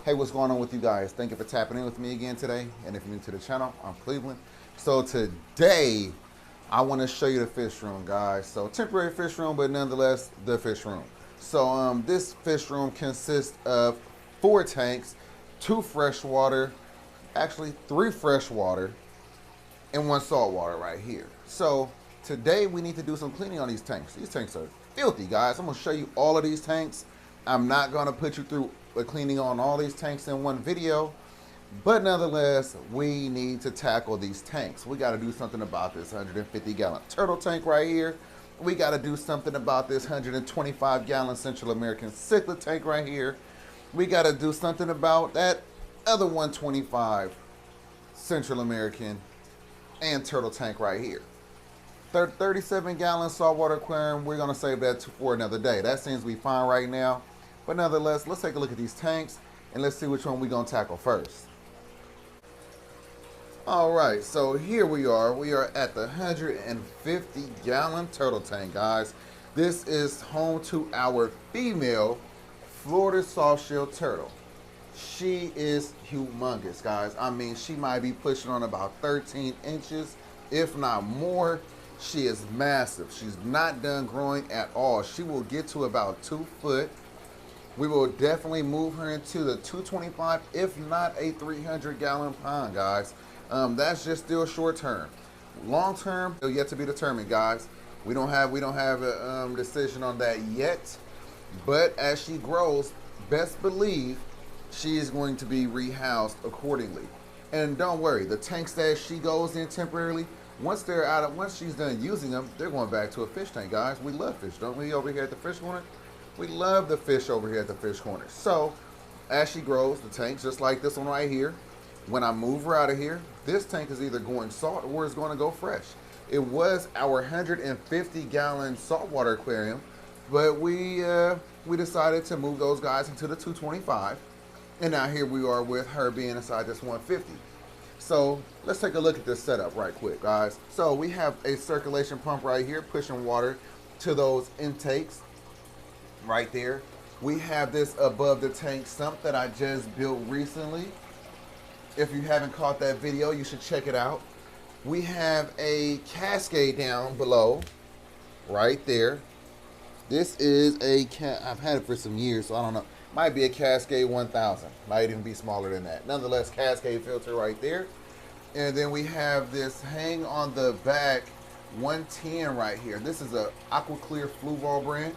Hey, what's going on with you guys? Thank you for tapping in with me again today. And if you're new to the channel, I'm Cleveland. So today, I want to show you the fish room, guys. So temporary fish room, but nonetheless, the fish room. So this fish room consists of 4 tanks, 2 freshwater, actually 3 freshwater, and 1 saltwater right here. So today we need to do some cleaning on these tanks. These tanks are filthy, guys. I'm gonna show you all of these tanks. I'm not gonna put you through a cleaning on all these tanks in one video, but nonetheless, we need to tackle these tanks. We gotta do something about this 150-gallon turtle tank right here. We gotta do something about this 125-gallon Central American cichlid tank right here. We gotta do something about that other 125 Central American and turtle tank right here. 37-gallon saltwater aquarium, we're gonna save that for another day. That seems to be fine right now. But nonetheless, let's take a look at these tanks and let's see which one we're gonna tackle first. All right, so here we are. We are at the 150-gallon turtle tank, guys. This is home to our female Florida soft-shell turtle. She is humongous, guys. I mean, she might be pushing on about 13 inches, if not more. She is massive. She's not done growing at all. She will get to about 2 foot. We will definitely move her into the 225, if not a 300-gallon pond, guys. That's just still short term. Long term, still yet to be determined, guys. We don't have a decision on that yet. But as she grows, best believe she is going to be rehoused accordingly. And don't worry, the tanks that she goes in temporarily, once she's done using them, they're going back to a fish tank, guys. We love fish, don't we, over here at the fish corner? We love the fish over here at the fish corner. So as she grows, the tanks, just like this one right here, when I move her out of here, this tank is either going salt or it's going to go fresh. It was our 150-gallon saltwater aquarium, but we decided to move those guys into the 225. And now here we are with her being inside this 150. So let's take a look at this setup right quick, guys. So we have a circulation pump right here pushing water to those intakes right there. We have this above the tank sump that I just built recently. If you haven't caught that video, you should check it out. We have a cascade down below right there. This is I've had it for some years, so I don't know. Might be a Cascade 1000. Might even be smaller than that. Nonetheless, Cascade filter right there. And then we have this hang on the back 110 right here. This is a Aqua Clear Fluval brand.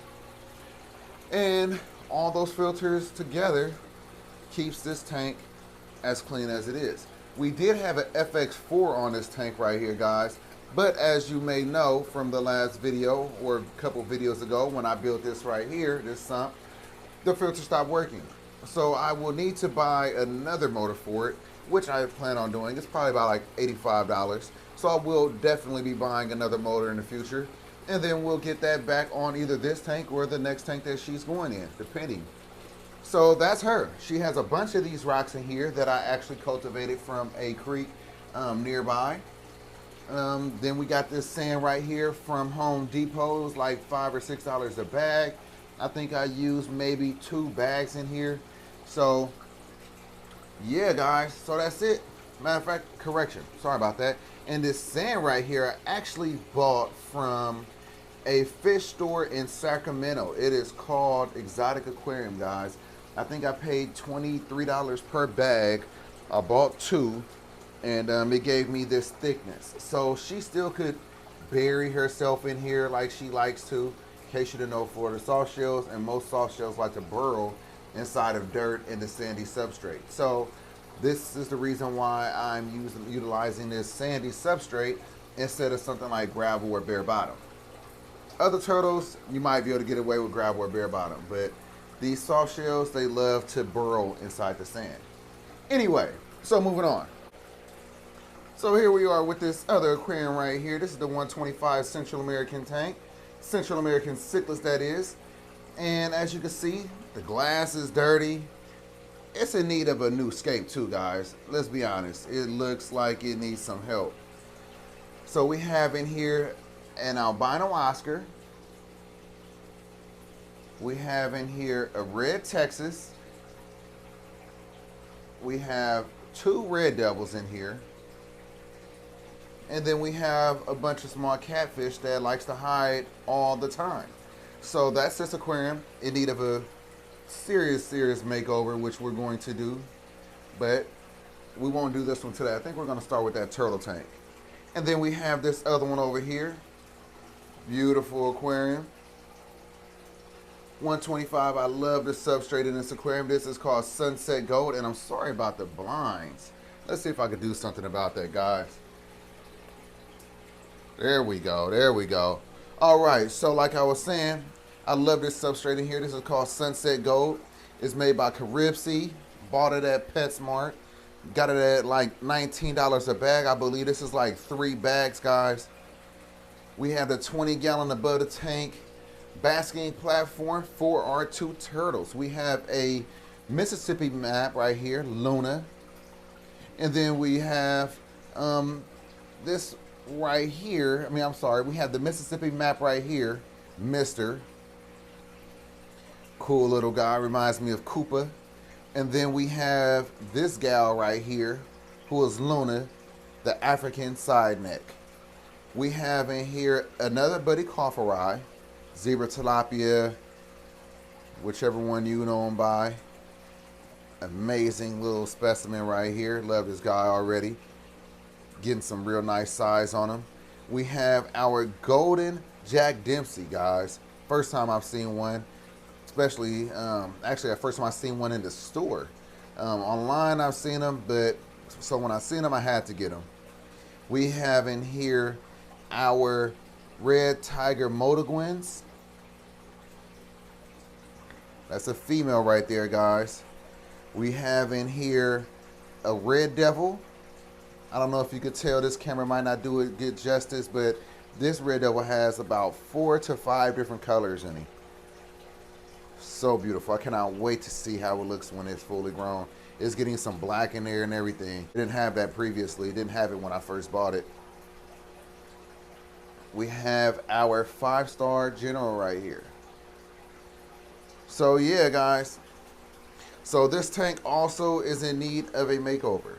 And all those filters together keeps this tank as clean as it is. We did have an FX4 on this tank right here, guys. But as you may know from the last video or a couple videos ago when I built this right here, this sump, the filter stopped working. So I will need to buy another motor for it, which I plan on doing. It's probably about like $85. So I will definitely be buying another motor in the future. And then we'll get that back on either this tank or the next tank that she's going in, depending. So that's her. She has a bunch of these rocks in here that I actually cultivated from a creek nearby. Then we got this sand right here from Home Depot. It was like $5 or $6 a bag. I think I used maybe 2 bags in here. So yeah, guys, so that's it. Matter of fact, correction, sorry about that. And this sand right here I actually bought from a fish store in Sacramento. It is called Exotic Aquarium, guys. I think I paid $23 per bag. I bought 2, and it gave me this thickness. So she still could bury herself in here like she likes to. In case you didn't know, Florida soft shells and most soft shells like to burrow inside of dirt in the sandy substrate. So this is the reason why I'm utilizing this sandy substrate instead of something like gravel or bare bottom. Other turtles, you might be able to get away with gravel or bare bottom, but these soft shells, they love to burrow inside the sand. Anyway, so moving on. So here we are with this other aquarium right here. This is the 125 Central American tank. Central American cichlids, that is. And as you can see, the glass is dirty. It's in need of a new scape too, guys. Let's be honest. It looks like it needs some help. So we have in here an albino Oscar. We have in here a red Texas. we have 2 red devils in here. And then we have a bunch of small catfish that likes to hide all the time. So that's this aquarium in need of a serious makeover, which we're going to do. But we won't do this one today. I think we're going to start with that turtle tank. And then we have this other one over here. Beautiful aquarium. 125. I love the substrate in this aquarium. This is called Sunset Gold, and I'm sorry about the blinds. Let's see if I can do something about that, guys. There we go. There we go. All right. So like I was saying, I love this substrate in here. This is called Sunset Gold. It's made by Caribsea. Bought it at PetSmart. Got it at like $19 a bag. I believe this is like 3 bags, guys. We have the 20-gallon above the tank basking platform for our 2 turtles. We have a Mississippi map right here, Luna. And then we have this right here. I mean, I'm sorry. We have the Mississippi map right here, Mister. Cool little guy. Reminds me of Koopa. And then we have this gal right here, who is Luna, the African side neck. We have in here another buddy cofferii, zebra tilapia, whichever one you know him by. Amazing little specimen right here. Love this guy already. Getting some real nice size on him. We have our golden Jack Dempsey, guys. First time I've seen one. Especially, actually, the first time I seen one in the store. Online, I've seen them, but so when I seen them, I had to get them. We have in here our red tiger motaguins. That's a female right there, guys. We have in here a red devil. I don't know if you could tell, this camera might not do it good justice, but this red devil has about 4 to 5 different colors in him. So beautiful. I cannot wait to see how it looks when it's fully grown. It's getting some black in there and everything. It didn't have that previously. It didn't have it when I first bought it. We have our 5-star general right here. So yeah, guys. So this tank also is in need of a makeover.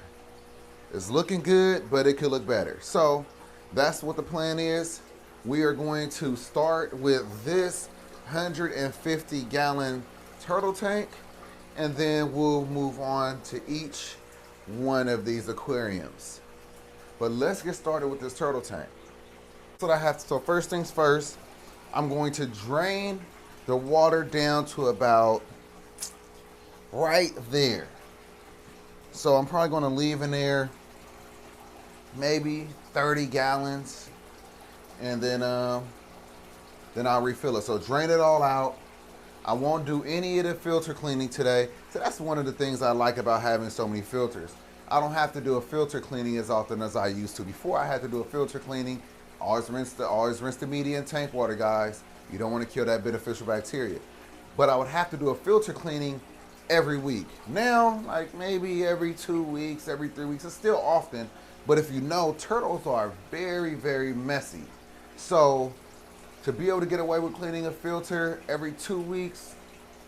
It's looking good, but it could look better. So that's what the plan is. We are going to start with this 150-gallon turtle tank, and then we'll move on to each one of these aquariums. But let's get started with this turtle tank. So first things first, I'm going to drain the water down to about right there. So I'm probably going to leave in there maybe 30 gallons, and then I'll refill it. So drain it all out. I won't do any of the filter cleaning today. So that's one of the things I like about having so many filters. I don't have to do a filter cleaning as often as I used to. Before, I had to do a filter cleaning. Always rinse the media and tank water, guys. You don't want to kill that beneficial bacteria. But I would have to do a filter cleaning every week. Now, like maybe every 2 weeks, every 3 weeks. It's still often. But if you know, turtles are very, very messy. So to be able to get away with cleaning a filter every 2 weeks,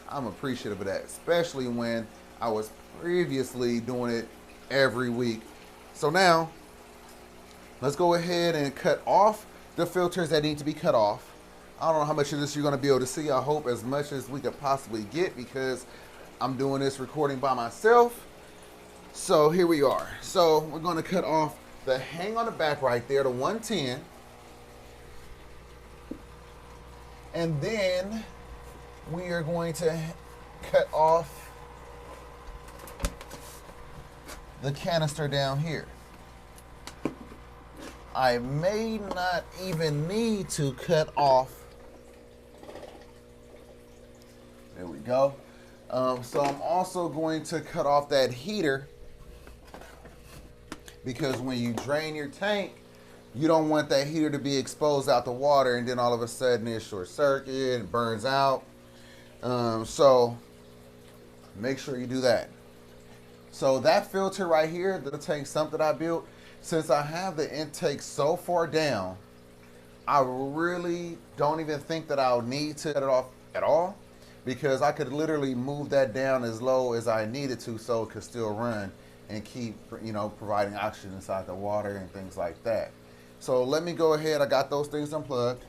I'm appreciative of that, especially when I was previously doing it every week. So now, let's go ahead and cut off the filters that need to be cut off. I don't know how much of this you're going to be able to see. I hope as much as we could possibly get, because I'm doing this recording by myself. So here we are. So we're going to cut off the hang on the back right there, the 110. And then we are going to cut off the canister down here. I may not even need to cut off. There we go. So I'm also going to cut off that heater, because when you drain your tank, you don't want that heater to be exposed out the water and then all of a sudden it short circuit and burns out. So make sure you do that. So that filter right here, the tank sump that I built, since I have the intake so far down, I really don't even think that I'll need to cut it off at all. because I could literally move that down as low as I needed to so it could still run and keep, you know, providing oxygen inside the water and things like that. So let me go ahead. I got those things unplugged.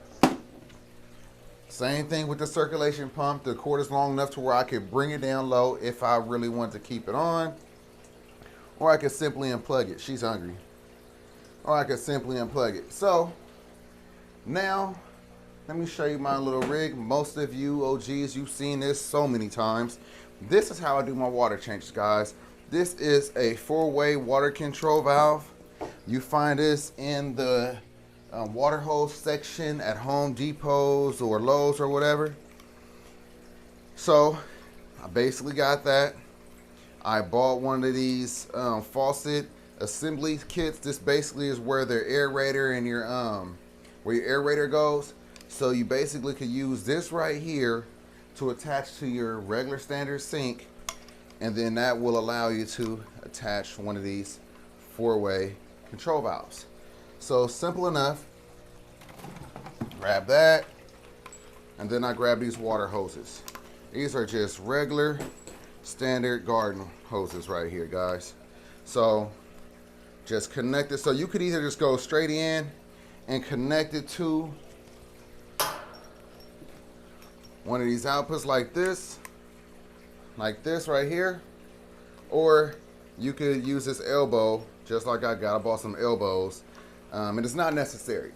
Same thing with the circulation pump. The cord is long enough to where I could bring it down low if I really want to keep it on. Or I could simply unplug it. She's hungry. Or I could simply unplug it. So now, let me show you my little rig. Most of you OGs, you've seen this so many times. This is how I do my water changes, guys. This is a 4-way water control valve. You find this in the water hose section at Home Depots or Lowe's or whatever. So I basically got that. I bought one of these faucet assembly kits. This basically is where their aerator and your where your aerator goes. So you basically could use this right here to attach to your regular standard sink, and then that will allow you to attach one of these 4-way control valves. So simple enough. Grab that, and then I grab these water hoses. These are just regular standard garden hoses right here, guys. So just connect it. So you could either just go straight in and connect it to one of these outputs like this right here, or you could use this elbow just like I got. I bought some elbows, and it's not necessary.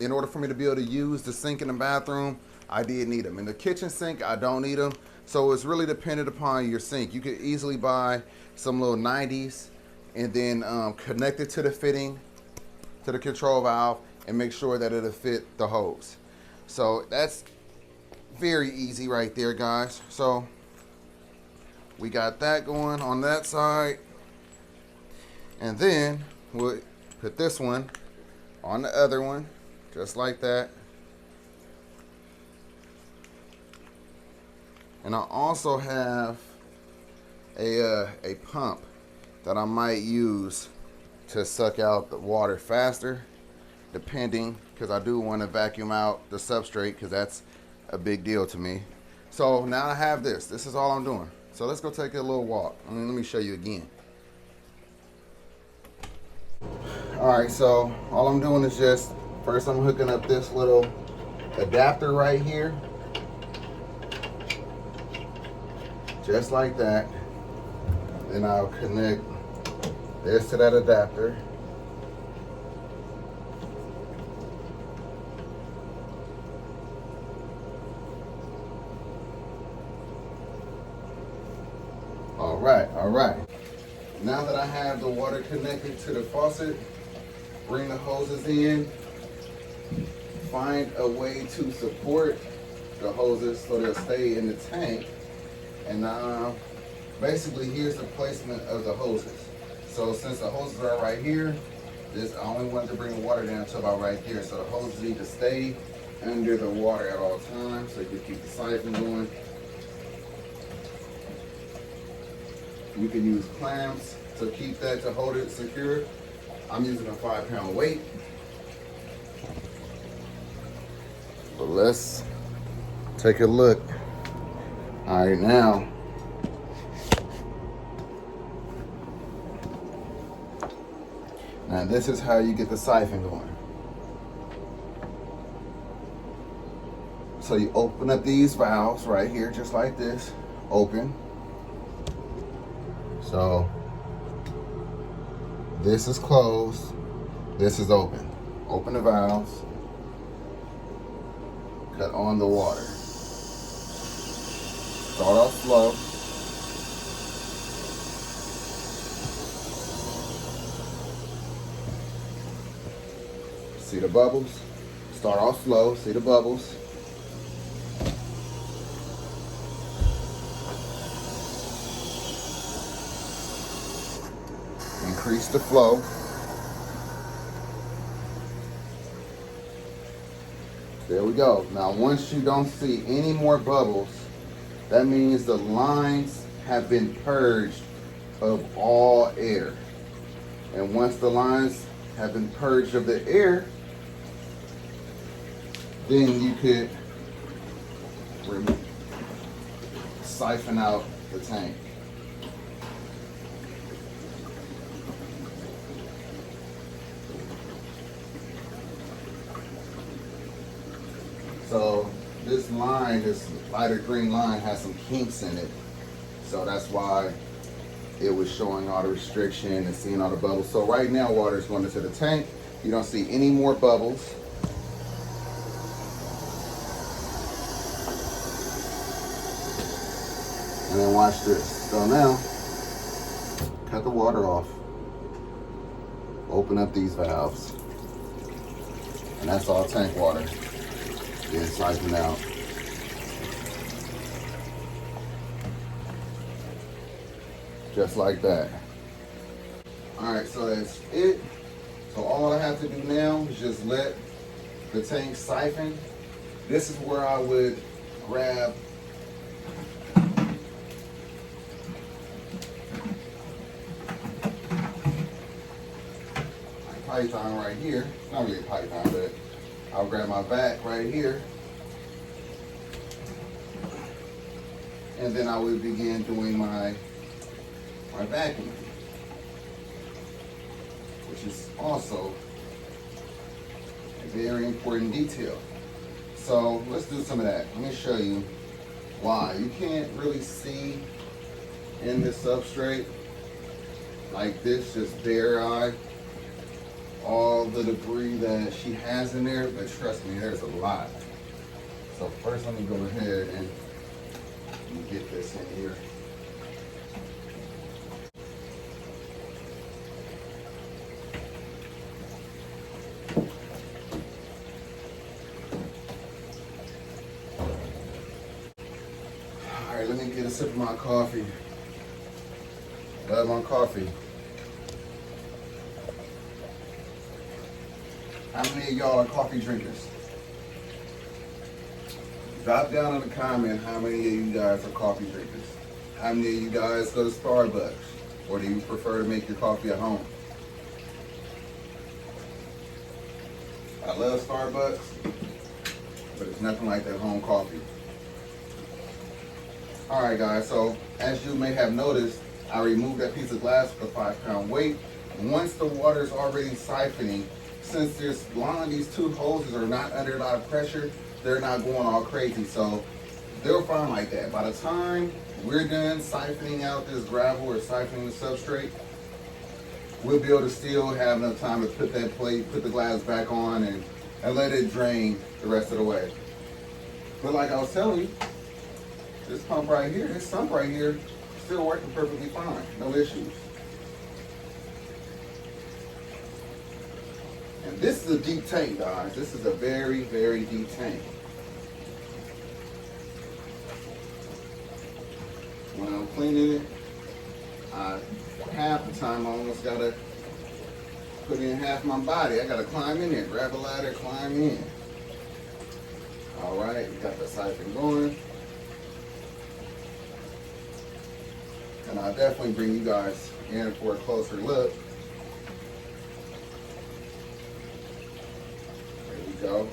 In order for me to be able to use the sink in the bathroom, I did need them. In the kitchen sink, I don't need them. So it's really dependent upon your sink. You could easily buy some little 90s and then connect it to the fitting, to the control valve, and make sure that it'll fit the hose. So that's very easy right there, guys. So we got that going on that side. And then we'll put this one on the other one, just like that. And I also have a pump that I might use to suck out the water faster, depending, because I do want to vacuum out the substrate, because that's a big deal to me. So now I have this. This is all I'm doing. So let's go take a little walk. Let me show you again. All right, so all I'm doing is just, first I'm hooking up this little adapter right here. Just like that. Then I'll connect this to that adapter. All right. Now that I have the water connected to the faucet, bring the hoses in, find a way to support the hoses so they'll stay in the tank. And basically here's the placement of the hoses. So since the hoses are right here, I only wanted to bring the water down to about right there. So the hoses need to stay under the water at all times so you can keep the siphon going. You can use clamps to keep that, to hold it secure. I'm using a 5-pound weight. But let's take a look. All right, now this is how you get the siphon going. So you open up these valves right here, just like this, open. So this is closed, this is open. Open the valves, cut on the water. Start off slow. See the bubbles? Start off slow, see the bubbles. Increase the flow. There we go. Now once you don't see any more bubbles, that means the lines have been purged of all air. And once the lines have been purged of the air, then you could siphon out the tank. So this line, this lighter green line, has some kinks in it. So that's why it was showing all the restriction and seeing all the bubbles. So right now water is going into the tank. You don't see any more bubbles. And then watch this. So now, cut the water off. Open up these valves. And that's all tank water. Getting siphoned out. Just like that. Alright, so that's it. So all I have to do now is just let the tank siphon. This is where I would grab my python right here. It's not really a python, but I'll grab my vac right here. And then I would begin doing my vacuum, which is also a very important detail. So let's do some of that. Let me show you why. You can't really see in the substrate like this, just bare eye, all the debris that she has in there, but trust me, there's a lot. So first let me go ahead and get this in here. All right, let me get a sip of my coffee. Love my coffee. How many of y'all are coffee drinkers? Drop down in the comment how many of you guys are coffee drinkers. How many of you guys go to Starbucks? Or do you prefer to make your coffee at home? I love Starbucks, but it's nothing like that home coffee. Alright guys, so as you may have noticed, I removed that piece of glass with a 5-pound weight. Once the water is already siphoning, since there's long, these two hoses are not under a lot of pressure, they're not going all crazy. So they're fine like that. By the time we're done siphoning out this gravel or siphoning the substrate, we'll be able to still have enough time to put that plate, put the glass back on and let it drain the rest of the way. But like I was telling you, this pump right here, this sump right here, still working perfectly fine, no issues. And this is a deep tank, guys. This is a very, very deep tank. When I'm cleaning it, half the time I almost gotta put in half my body. I gotta climb in there, grab a ladder, climb in. All right, we got the siphon going. And I'll definitely bring you guys in for a closer look. There we go.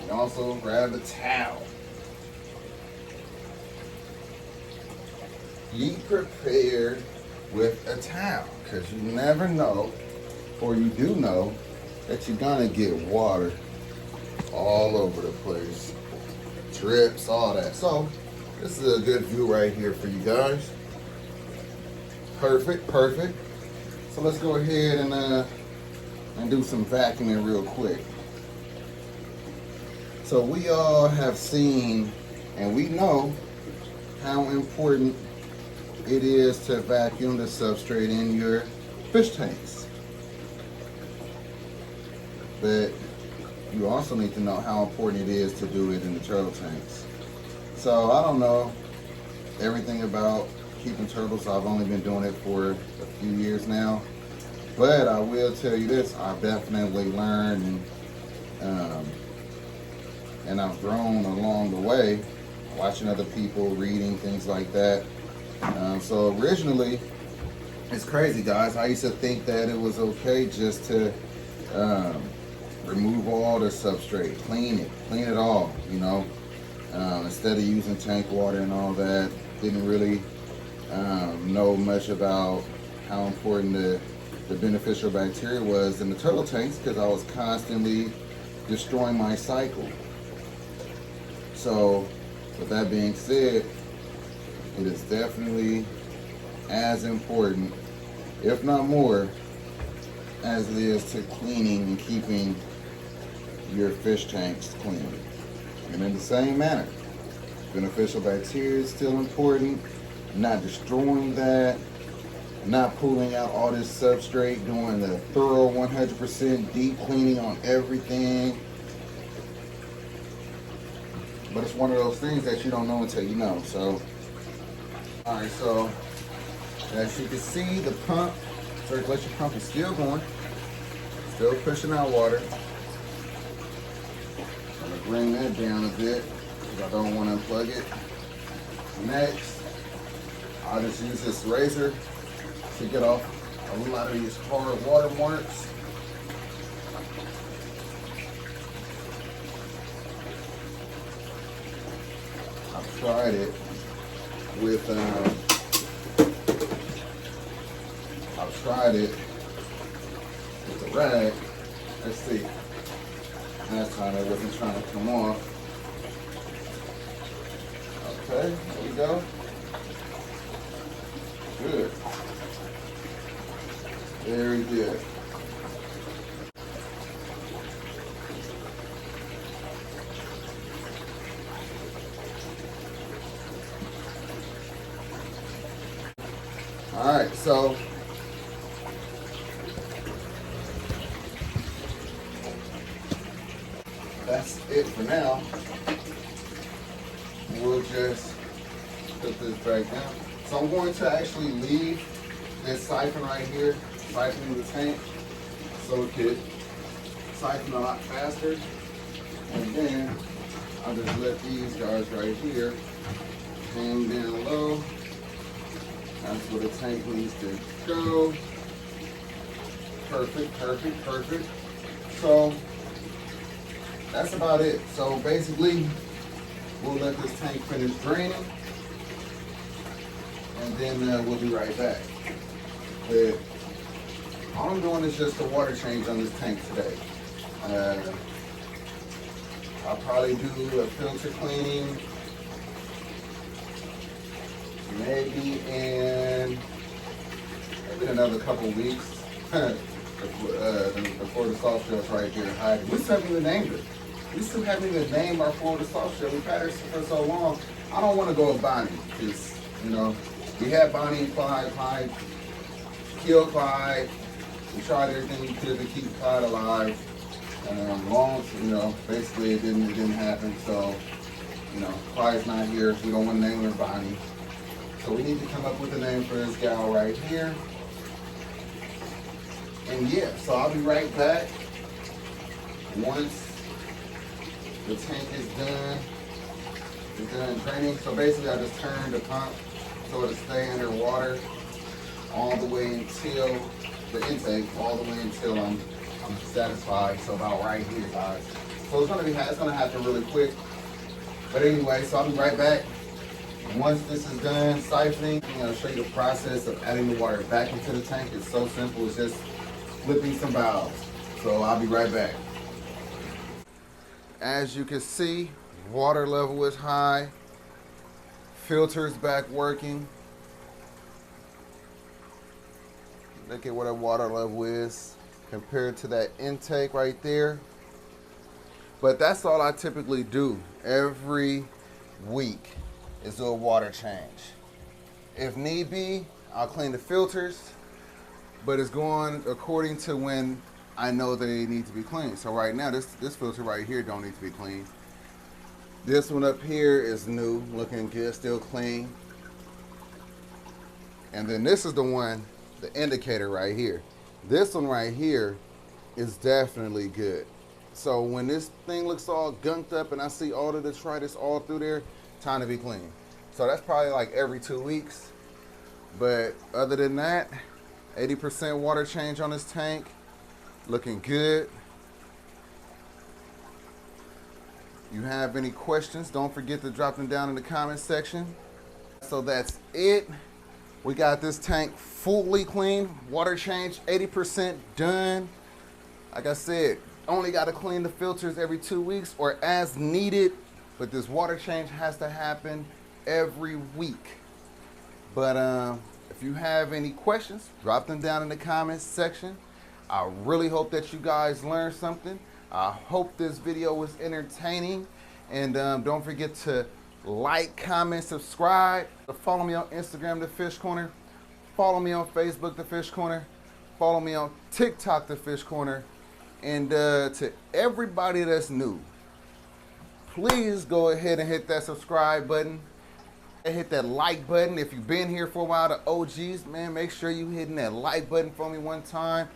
And also grab the towel. Be prepared with a towel, because you never know, or you do know, that you're gonna get water all over the place. Drips, all that. So this is a good view right here for you guys. Perfect, perfect. So let's go ahead and do some vacuuming real quick. So we all have seen and we know how important it is to vacuum the substrate in your fish tanks. But you also need to know how important it is to do it in the turtle tanks. So I don't know everything about keeping turtles. I've only been doing it for a few years now. But I will tell you this, I've definitely learned and I've grown along the way, watching other people, reading, things like that. So originally, it's crazy, guys. I used to think that it was okay just to remove all the substrate, clean it all, you know. Instead of using tank water and all that, didn't really know much about how important the beneficial bacteria was in the turtle tanks, because I was constantly destroying my cycle. So with that being said, it is definitely as important, if not more, as it is to cleaning and keeping your fish tanks clean. And in the same manner, beneficial bacteria is still important, not destroying that, not pulling out all this substrate, doing the thorough 100% deep cleaning on everything. But it's one of those things that you don't know until you know. So, alright, so as you can see, the pump, circulation pump is still going, still pushing out water. I'm going to bring that down a bit because I don't want to unplug it. Next, I'll just use this razor to get off a lot of these hard water marks. I've tried it with the rag. Let's see. Last time it wasn't trying to come off. Okay, there we go. Good. Very good. All right, so that's it for now. We'll just put this back down. So I'm going to actually leave this siphon right here, siphoning the tank, so it could siphon a lot faster. And then I'll just let these guys right here hang down low. That's where the tank needs to go. Perfect, perfect, perfect. So that's about it. So basically, we'll let this tank finish draining, and then we'll be right back. But all I'm doing is just a water change on this tank today. I'll probably do a filter cleaning maybe in another couple weeks. Before the soft shell's right here hiding. We still haven't even named it. We still haven't even named our Florida soft shell. We've had it for so long. I don't want to go with Bonnie because, you know, we had Bonnie and Clyde killed Clyde. We tried everything we could to keep Clyde alive. Basically it didn't happen. So, you know, Clyde's not here. We don't want to name her Bonnie. So we need to come up with a name for this gal right here. And yeah, so I'll be right back once the tank is done draining. So basically I just turn the pump so it'll stay underwater all the way until the intake, all the way until I'm satisfied. So about right here, guys. So it's gonna happen really quick. But anyway, so I'll be right back. Once this is done siphoning, I'm gonna show you the process of adding the water back into the tank. It's so simple, it's just flipping some valves. So I'll be right back. As you can see, water level is high. Filter's back working. Look at what our water level is compared to that intake right there. But that's all I typically do every week is do a water change. If need be, I'll clean the filters, but it's going according to when I know they need to be cleaned. So right now, this filter right here don't need to be cleaned. This one up here is new, looking good, still clean. And then this is the one, the indicator right here. This one right here is definitely good. So when this thing looks all gunked up and I see all the detritus all through there, time to be clean. So that's probably like every 2 weeks. But other than that, 80% water change on this tank, looking good. You have any questions, don't forget to drop them down in the comment section. So that's it. We got this tank fully clean, water change 80% done. Like I said, only got to clean the filters every 2 weeks or as needed, but this water change has to happen every week. But if you have any questions, drop them down in the comments section. I really hope that you guys learned something. I hope this video was entertaining. And don't forget to like, comment, subscribe. Follow me on Instagram, The Fish Corner. Follow me on Facebook, The Fish Corner. Follow me on TikTok, The Fish Corner. And to everybody that's new, please go ahead and hit that subscribe button. And hit that like button. If you've been here for a while, the OGs, man, make sure you hitting that like button for me one time.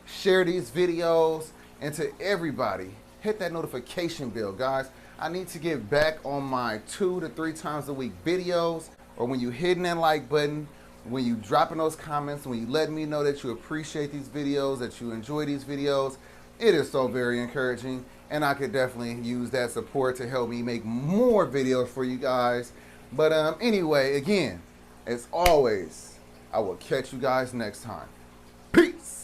Share these videos. And to everybody, hit that notification bell, guys. I need to get back on my 2 to 3 times a week videos, or when you hitting that like button, when you dropping those comments, when you letting me know that you appreciate these videos, that you enjoy these videos. It is so very encouraging, and I could definitely use that support to help me make more videos for you guys. But anyway, again, as always, I will catch you guys next time. Peace.